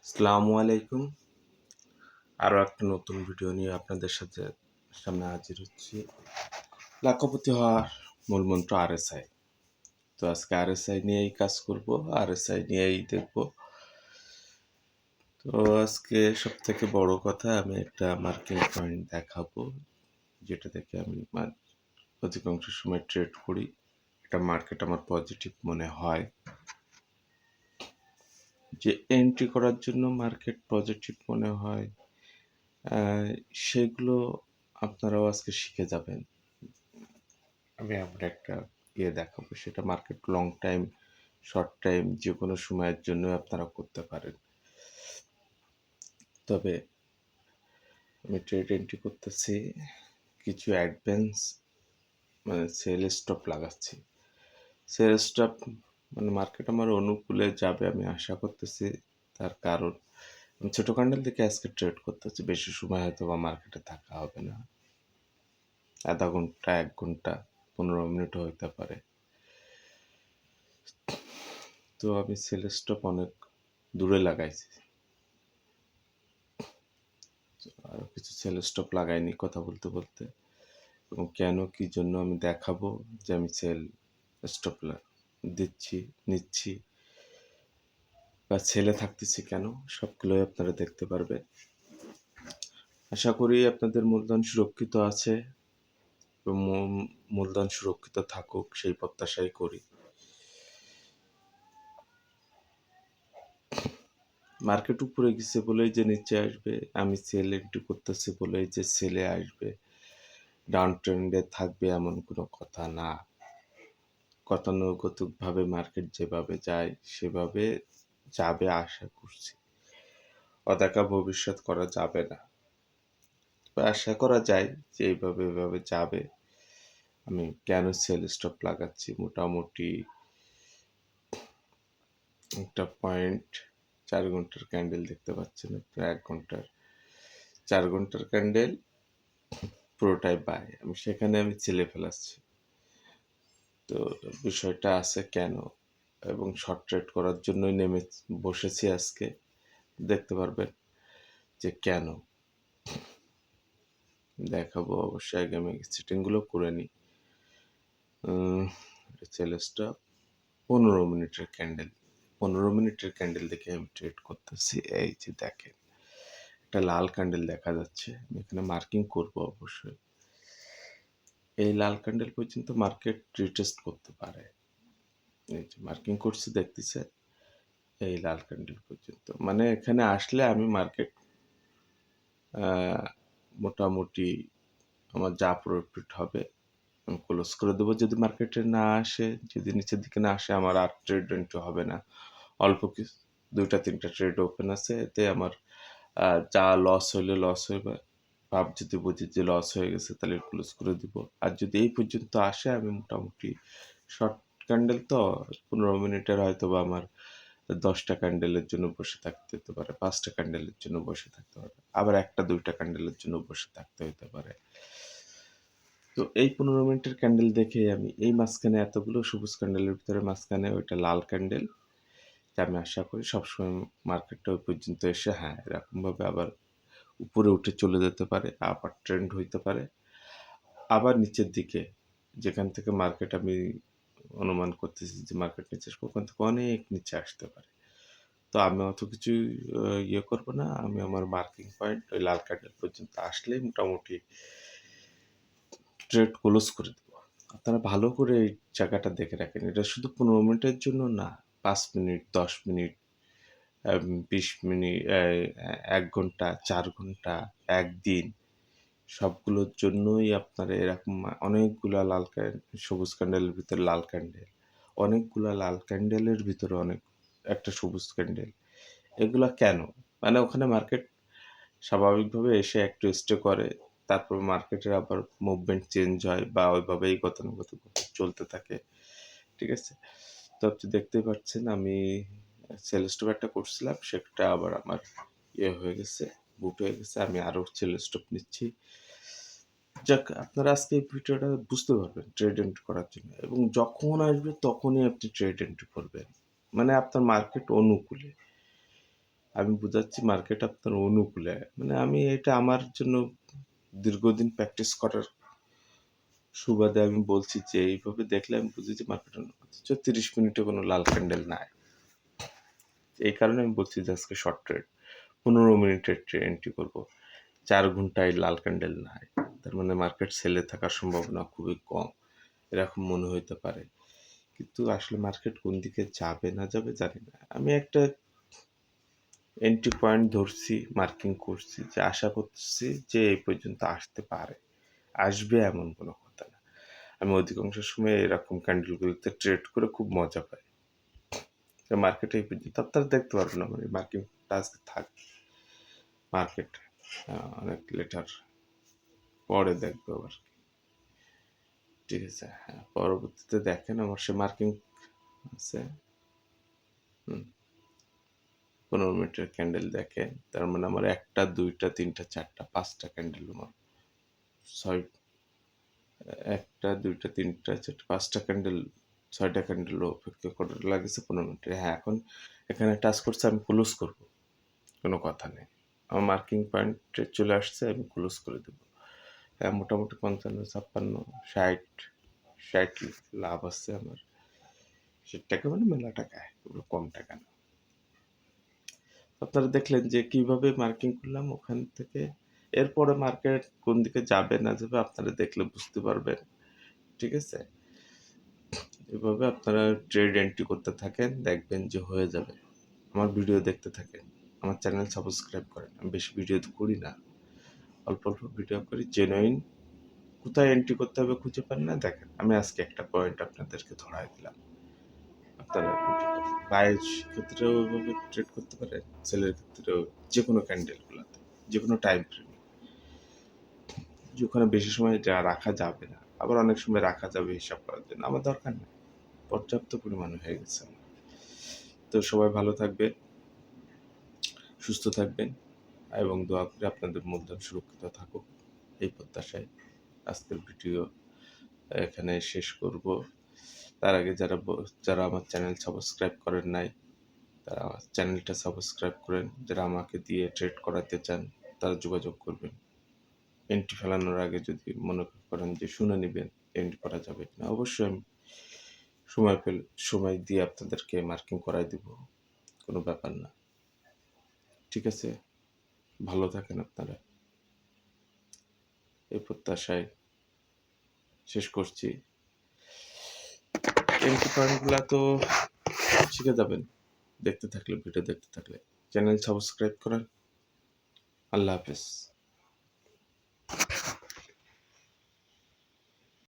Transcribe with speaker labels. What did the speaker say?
Speaker 1: আসসালামু আলাইকুম। আরও একটা নতুন ভিডিও নিয়ে আপনাদের সামনে হাজির হচ্ছি। লাখপতি হওয়ার মূলমন্ত্র আরএসআই। তো আজকে আরএসআই নিয়েই কাজ করব, আরএসআই নিয়েই দেখব। তো আজকে সবথেকে বড় কথা, আমি একটা মার্কিং পয়েন্ট দেখাবো, যেটা দেখে আমি অধিকাংশ সময় ট্রেড করি। এটা মার্কেট আমার পজিটিভ মনে হয়, যে এন্ট্রি করার জন্য মার্কেট পজিটিভ মনে হয়, সেগুলো আপনারাও আজকে শিখে যাবেন। আমি আমার একটা দেখাবো, সেটা market long time, short time, যে কোনো সময়ের জন্য আপনারা করতে পারেন। তবে আমি ট্রেড এন্ট্রি করতেছি, কিছু অ্যাডভান্স মানে সেল স্টপ লাগাচ্ছি। সেল স্টপ মানে মার্কেট আমার অনুকূলে যাবে আমি আশা করতেছি। তার কারণ আমি ছোটো ক্যান্ডেল থেকে আজকে ট্রেড করতেছি, বেশি সময় হয়তো বা মার্কেটে থাকা হবে না, আধা ঘন্টা, 1 ঘন্টা, 15 মিনিটও হইতে পারে। তো আমি সেল স্টপ অনেক দূরে লাগাইছি, আরও কিছু সেল স্টপ লাগাইনি কথা বলতে বলতে। এবং কেন, কী জন্য আমি দেখাবো যে আমি সেল স্টপ নিচ্ছি বা সেলে থাকতেছি কেন, সবগুলোই আপনারা দেখতে পারবেন। আশা করি আপনাদের মূলধন সুরক্ষিত আছে এবং মূলধন সুরক্ষিত থাকুক, সেই প্রত্যাশাই করি। মার্কেট উপরে গেছে বলেই যে নিচে আসবে, আমি সেল এন্ট্রি করতেছি বলেই যে সেলে আসবে, ডাউন ট্রেন্ডে থাকবে, এমন কোনো কথা না। গতানুগতিকভাবে মার্কেট যেভাবে যায় সেভাবে যাবে আশা করছি। অদেখা ভবিষ্যৎ করা যাবে না, আশা করা যায় যে এভাবে যাবে। আমি কেন সেল স্টপ লাগাচ্ছি, মোটামুটি একটা পয়েন্ট 4 ঘন্টার ক্যান্ডেল দেখতে পাচ্ছেন, 1 ঘন্টার 4 ঘন্টার ক্যান্ডেল পুরোটাই বাই, আমি সেখানে ছেলে ফেলাচ্ছি। তো বিষয়টা আছে কেন, এবং শর্ট ট্রেড করার জন্যই বসেছি আজকে, দেখতে পারবেন যে কেন। দেখাবো অবশ্যই, আগে আমি সেটিংগুলো করে নিই। সেল স্টপ 15 মিনিটের ক্যান্ডেল, 15 মিনিটের ক্যান্ডেল দেখে আমি ট্রেড করতেছি। এই যে দেখেন, একটা লাল ক্যান্ডেল দেখা যাচ্ছে, আমি এখানে মার্কিং করব অবশ্যই। এই লাল ক্যান্ডেল পর্যন্ত মার্কেট রিটেস্ট করতে পারে, এই যে মার্কিং করছি দেখতেছে, এই লাল ক্যান্ডেল পর্যন্ত, মানে এখানে আসলে আমি মার্কেট মোটামুটি আমার যা প্রফিট হবে আমি ক্লোজ করে দেবো। যদি মার্কেটে না আসে, যদি নিচের দিকে না আসে, আমার আর ট্রেড এন্ট্রি হবে না। অল্প কিছু 2-3টা ট্রেড ওপেন আছে, এতে আমার যা লস হইলে লস হইবে, যদি বুঝি যে লস হয়ে গেছে তাহলে ক্লোজ করে দিব। আর যদি এই পর্যন্ত আসে, আমি মোটামুটি শর্ট ক্যান্ডেল তো 15 মিনিটের হয়তো বা আমার 10টা ক্যান্ডেলের জন্য বসে থাকতে হতে পারে, 5টা ক্যান্ডেলের জন্য বসে থাকতে পারে, আবার 1-2টা ক্যান্ডেলের জন্য বসে থাকতে হতে পারে। তো এই 15 মিনিটের ক্যান্ডেল দেখে আমি এই মাঝখানে এতগুলো সবুজ ক্যান্ডেলের ভিতরে মাঝখানে ওইটা লাল ক্যান্ডেল, যে আমি আশা করি সবসময় মার্কেটটা ওই পর্যন্ত এসে এরকমভাবে আবার উপরে উঠে চলে যেতে পারে, আবার ট্রেন্ড হইতে পারে, আবার নিচের দিকে যেখান থেকে মার্কেট আমি অনুমান করতেছি যে মার্কেট নিচে আসবে, ওখান থেকে অনেক নিচে আসতে পারে। তো আমি অত কিছু করবো না, আমি আমার মার্কিং পয়েন্ট ওই লাল ক্যান্ডেল পর্যন্ত আসলেই মোটামুটি ট্রেড ক্লোজ করে দেব। আপনারা ভালো করে এই জায়গাটা দেখে রাখেন, এটা শুধু 15 মিনিটের জন্য না, 5 মিনিট, 10 মিনিট, 20 মিনিট, 1 ঘন্টা, 4 ঘন্টা, 1 দিন, সবগুলোর জন্যই আপনারা এরকম অনেকগুলা সবুজ ক্যান্ডেলের ভিতরে লাল ক্যান্ডেল, অনেকগুলা লাল ক্যান্ডেলের ভিতরে একটা সবুজ ক্যান্ডেল, এগুলা কেন? মানে ওখানে মার্কেট স্বাভাবিকভাবে এসে একটু স্টে করে, তারপর মার্কেটের আবার মুভমেন্ট চেঞ্জ হয় বা ওইভাবেই গতানুগতিকভাবে চলতে থাকে, ঠিক আছে? তো আপনি দেখতেই পাচ্ছেন আমি সেল স্টপ একটা করছিলাম, সেটা আবার আমার হয়ে গেছে, বুট হয়ে গেছে, আমি আরও সেল স্টপ নিচ্ছি। যাক, আপনারা আজকে এই ভিডিওটা বুঝতে পারবেন ট্রেড এন্ট্রি করার জন্য, এবং যখন আসবে তখনই আপনি ট্রেড এন্ট্রি করবেন, মানে আপনার মার্কেট অনুকূলে। আমি বুঝাচ্ছি মার্কেট আপনার অনুকূলে। মানে আমি এটা আমার জন্য দীর্ঘদিন প্র্যাকটিস করার সুবাদে আমি বলছি যে এইভাবে দেখলে আমি বুঝি যে মার্কেট অথচ 30 মিনিটে কোনো লাল ক্যান্ডেল নাই। এই কারণে আমি বলছি যে আজকে শর্ট ট্রেড 15 মিনিটের এন্ট্রি করব। 4 ঘন্টায় লাল ক্যান্ডেল নাই। তার মানে মার্কেট সেলে থাকার সম্ভাবনা খুবই কম। এরকম মনে হইতে পারে। কিন্তু আসলে মার্কেট কোন দিকে যাবে না যাবে জানি না। আমি একটা এন্ট্রি পয়েন্ট ধরছি, মার্কিং করছি যে আশা করছি যে এই পর্যন্ত আসতে পারে। আসবে এমন কোনো কথা না। আমি অধিকাংশ সময় এরকম ক্যান্ডেলগুলোতে ট্রেড করে খুব মজা পাই। মার্কেটে এই পর্যন্ত আপনারা দেখতে পারবেন আমার এই মার্কিংটা আজকে থাক মার্কেট অনেক লেটার পরে দেখবো আবার। ঠিক আছে, হ্যাঁ, পরবর্তীতে দেখেন আমার সে মার্কিং আছে 15 মিনিটের ক্যান্ডেল দেখেন, তার মানে আমার 1টা 2টা 3টা 4টা 5টা ক্যান্ডেল আমার 6 1টা 2টা 3টা 4টা 5টা ক্যান্ডেল 6টা ক্যান্ডেল অপেক্ষা করার লাগেছে 15 মিনিটে। হ্যাঁ, এখন এখানে টাচ করছে, আমি ক্লোজ করব, কোনো কথা নেই। আমার মার্কিং পয়েন্টে চলে আসছে, আমি ক্লোজ করে দেবো। হ্যাঁ, মোটামুটি 55 56 60 লাভ আছে আমার। 60 টাকা মানে মেলা টাকা, এগুলো কম টাকা না। আপনারা দেখলেন যে কিভাবে মার্কিং করলাম ওখান থেকে। এরপরে মার্কেট কোন দিকে যাবে না যাবে আপনারা দেখলে বুঝতে পারবেন। ঠিক আছে, এভাবে আপনারা ট্রেড এন্ট্রি করতে থাকেন, দেখবেন যে হয়ে যাবে। আমার ভিডিও দেখতে থাকেন, আমার চ্যানেল সাবস্ক্রাইব করেন। আমি বেশি ভিডিও তো করি না, অল্প অল্প ভিডিও করি। জেনুইন কোথায় এন্ট্রি করতে হবে খুঁজে পান না, দেখেন আমি আজকে একটা পয়েন্ট আপনাদেরকে ধরাই দিলাম। আপনারা বাইয়ের ক্ষেত্রেও ওইভাবে ট্রেড করতে পারেন, সেলের ক্ষেত্রেও যে কোনো ক্যান্ডেলগুলোতে, যে কোনো টাইম ফ্রেমে। যে ওখানে বেশি সময় যা রাখা যাবে না, আবার অনেক সময় রাখা যাবে হিসাব করার জন্য, আমার দরকার নেই, পর্যাপ্ত পরিমাণে হয়ে গেছে আমার। তো সবাই ভালো থাকবেন, সুস্থ থাকবেন এবং দোয়া করে আপনাদের মূলধন সুরক্ষিত থাকুক, এই প্রত্যাশায় আজকের ভিডিও এখানে শেষ করব। তার আগে যারা আমার চ্যানেল সাবস্ক্রাইব করেন নাই, তারা আমার চ্যানেলটা সাবস্ক্রাইব করেন। যারা আমাকে দিয়ে ট্রেড করাতে চান তারা যোগাযোগ করবেন। এন্ট্রি ফেলানোর আগে যদি মনে করেন যে শুনে নেবেন এন্ট্রি করা যাবে কিনা, অবশ্যই আমি সময় দিয়ে আপনাদেরকে মার্কিং করাই দেব, কোনো ব্যাপার না। ঠিক আছে, ভালো থাকেন আপনারা, এই প্রত্যাশায় শেষ করছি। এন্ট্রি পয়েন্টগুলো তো শিখে যাবেন দেখতে থাকলে, ভিডিও দেখতে থাকলে। চ্যানেল সাবস্ক্রাইব করেন। আল্লাহ হাফেজ।